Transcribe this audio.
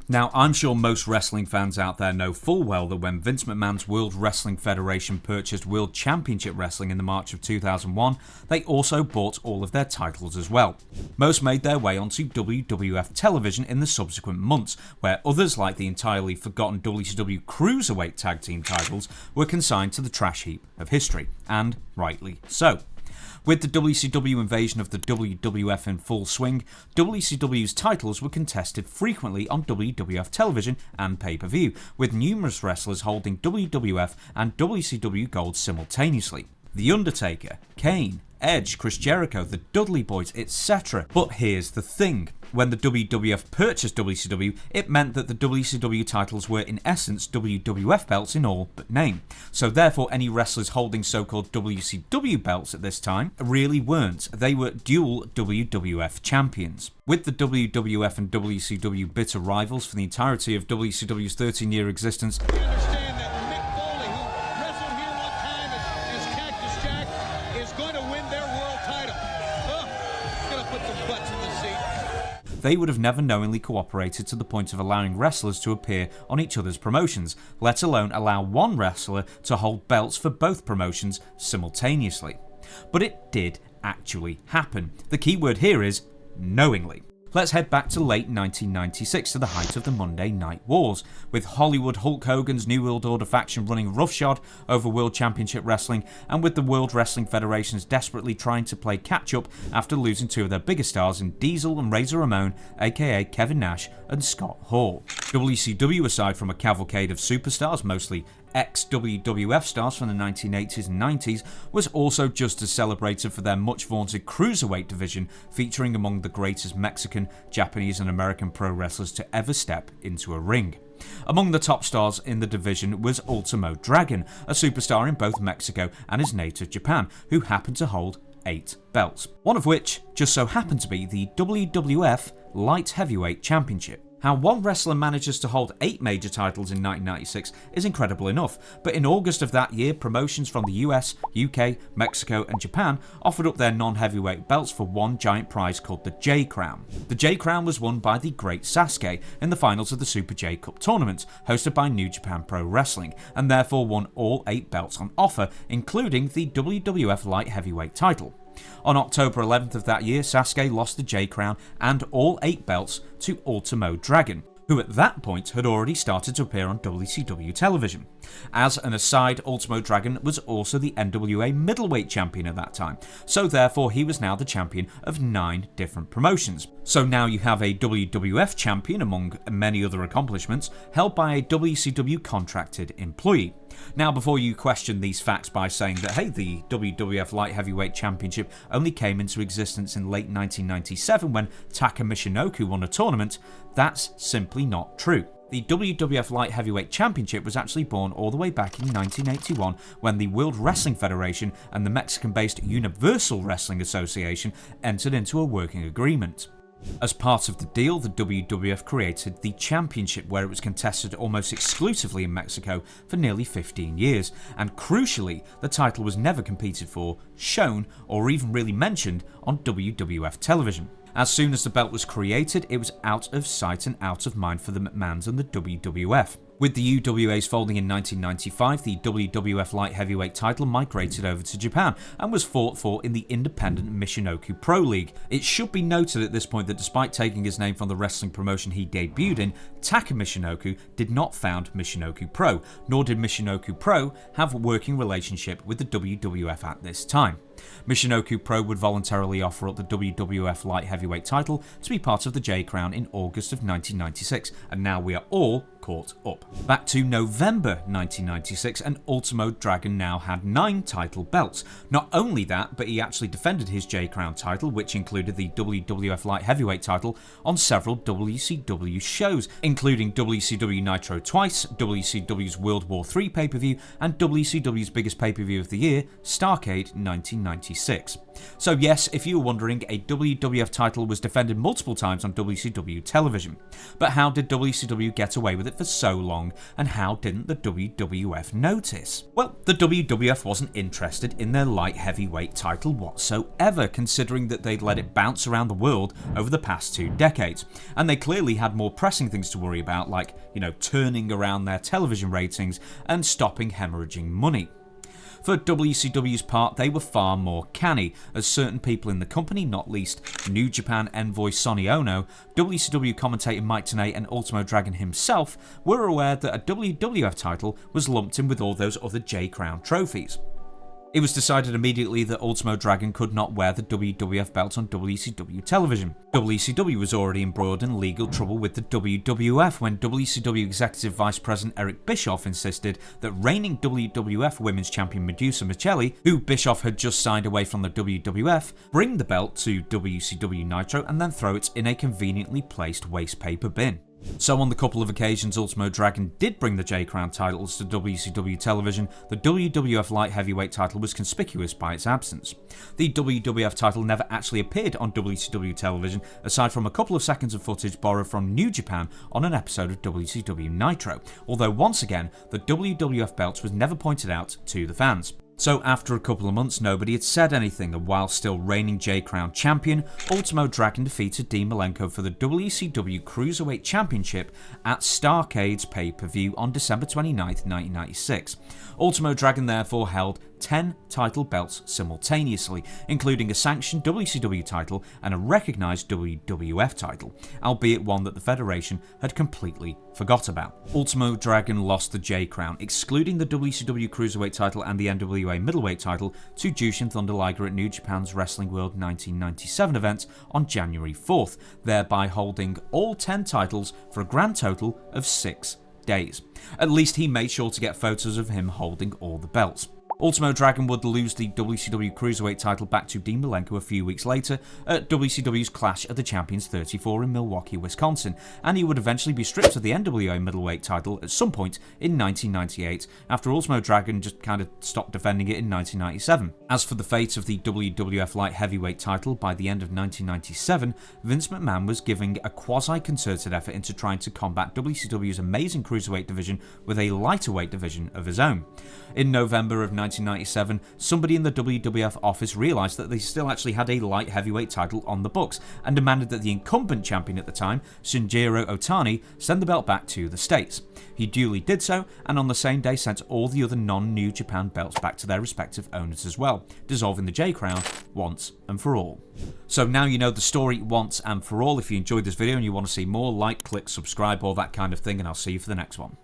Now, I'm sure most wrestling fans out there know full well that when Vince McMahon's World Wrestling Federation purchased World Championship Wrestling in the March of 2001, they also bought all of their titles as well. Most made their way onto WWF television in the subsequent months, where others, like the entirely forgotten WCW Cruiserweight Tag Team titles, were consigned to the trash heap of history, and rightly so. With the WCW invasion of the WWF in full swing, WCW's titles were contested frequently on WWF television and pay-per-view, with numerous wrestlers holding WWF and WCW gold simultaneously. The Undertaker, Kane, Edge, Chris Jericho, the Dudley Boys, etc. But here's the thing. When the WWF purchased WCW, it meant that the WCW titles were in essence WWF belts in all but name. So therefore any wrestlers holding so-called WCW belts at this time really weren't. They were dual WWF champions. With the WWF and WCW bitter rivals for the entirety of WCW's 13-year existence, they would have never knowingly cooperated to the point of allowing wrestlers to appear on each other's promotions, let alone allow one wrestler to hold belts for both promotions simultaneously. But it did actually happen. The key word here is knowingly. Let's head back to late 1996 to the height of the Monday Night Wars, with Hollywood Hulk Hogan's New World Order faction running roughshod over World Championship Wrestling, and with the World Wrestling Federations desperately trying to play catch-up after losing two of their biggest stars in Diesel and Razor Ramon, aka Kevin Nash and Scott Hall. WCW, aside from a cavalcade of superstars, mostly ex-WWF stars from the 1980s and 90s, was also just as celebrated for their much-vaunted Cruiserweight division, featuring among the greatest Mexican, Japanese and American pro wrestlers to ever step into a ring. Among the top stars in the division was Ultimo Dragon, a superstar in both Mexico and his native Japan, who happened to hold 8 belts, one of which just so happened to be the WWF Light Heavyweight Championship. How one wrestler manages to hold 8 major titles in 1996 is incredible enough, but in August of that year, promotions from the US, UK, Mexico and Japan offered up their non-heavyweight belts for one giant prize called the J Crown. The J Crown was won by the Great Sasuke in the finals of the Super J Cup tournament, hosted by New Japan Pro Wrestling, and therefore won all 8 belts on offer, including the WWF Light Heavyweight Title. On October 11th of that year, Sasuke lost the J Crown and all 8 belts to Ultimo Dragon, who at that point had already started to appear on WCW television. As an aside, Ultimo Dragon was also the NWA middleweight champion at that time, so therefore he was now the champion of 9 different promotions. So now you have a WWF champion, among many other accomplishments, held by a WCW contracted employee. Now, before you question these facts by saying that, hey, the WWF Light Heavyweight Championship only came into existence in late 1997 when Taka Michinoku won a tournament, that's simply not true. The WWF Light Heavyweight Championship was actually born all the way back in 1981 when the World Wrestling Federation and the Mexican-based Universal Wrestling Association entered into a working agreement. As part of the deal, the WWF created the championship, where it was contested almost exclusively in Mexico for nearly 15 years, and crucially, the title was never competed for, shown, or even really mentioned on WWF television. As soon as the belt was created, it was out of sight and out of mind for the McMahons and the WWF. With the UWAs folding in 1995, the WWF Light Heavyweight title migrated over to Japan and was fought for in the independent Michinoku Pro League. It should be noted at this point that despite taking his name from the wrestling promotion he debuted in, Taka Michinoku did not found Michinoku Pro, nor did Michinoku Pro have a working relationship with the WWF at this time. Michinoku Pro would voluntarily offer up the WWF Light Heavyweight title to be part of the J Crown in August of 1996, and now we are all caught up. Back to November 1996, and Ultimo Dragon now had 9 title belts. Not only that, but he actually defended his J Crown title, which included the WWF Light Heavyweight title, on several WCW shows, including WCW Nitro twice, WCW's World War III pay-per-view, and WCW's biggest pay-per-view of the year, Starrcade 1996. So yes, if you were wondering, a WWF title was defended multiple times on WCW television. But how did WCW get away with it for so long, and how didn't the WWF notice? Well, the WWF wasn't interested in their light heavyweight title whatsoever, considering that they'd let it bounce around the world over the past 2 decades, and they clearly had more pressing things to worry about, like, turning around their television ratings and stopping hemorrhaging money. For WCW's part, they were far more canny, as certain people in the company, not least New Japan envoy Sonny Ono, WCW commentator Mike Tenay and Ultimo Dragon himself, were aware that a WWF title was lumped in with all those other J-Crown trophies. It was decided immediately that Ultimo Dragon could not wear the WWF belt on WCW television. WCW was already embroiled in legal trouble with the WWF when WCW Executive Vice President Eric Bischoff insisted that reigning WWF Women's Champion Medusa Michelli, who Bischoff had just signed away from the WWF, bring the belt to WCW Nitro and then throw it in a conveniently placed waste paper bin. So on the couple of occasions Ultimo Dragon did bring the J-Crown titles to WCW television, the WWF Light Heavyweight title was conspicuous by its absence. The WWF title never actually appeared on WCW television, aside from a couple of seconds of footage borrowed from New Japan on an episode of WCW Nitro, although once again the WWF belt was never pointed out to the fans. So after a couple of months nobody had said anything, and while still reigning J-Crown champion, Ultimo Dragon defeated Dean Malenko for the WCW Cruiserweight Championship at Starrcade's pay-per-view on December 29th, 1996. Ultimo Dragon therefore held 10 title belts simultaneously, including a sanctioned WCW title and a recognised WWF title, albeit one that the Federation had completely forgot about. Ultimo Dragon lost the J-Crown, excluding the WCW Cruiserweight title and the NWA Middleweight title, to Jushin Thunder Liger at New Japan's Wrestling World 1997 event on January 4th, thereby holding all 10 titles for a grand total of 6 days. At least he made sure to get photos of him holding all the belts. Ultimo Dragon would lose the WCW Cruiserweight title back to Dean Malenko a few weeks later at WCW's Clash of the Champions 34 in Milwaukee, Wisconsin, and he would eventually be stripped of the NWA Middleweight title at some point in 1998, after Ultimo Dragon just kind of stopped defending it in 1997. As for the fate of the WWF Light Heavyweight title, by the end of 1997, Vince McMahon was giving a quasi-concerted effort into trying to combat WCW's amazing Cruiserweight division with a lighterweight division of his own. In November of 1997, somebody in the WWF office realised that they still actually had a light heavyweight title on the books and demanded that the incumbent champion at the time, Shinjiro Otani, send the belt back to the States. He duly did so, and on the same day sent all the other non-New Japan belts back to their respective owners as well, dissolving the J-Crown once and for all. So now you know the story once and for all. If you enjoyed this video and you want to see more, like, click, subscribe, all that kind of thing, and I'll see you for the next one.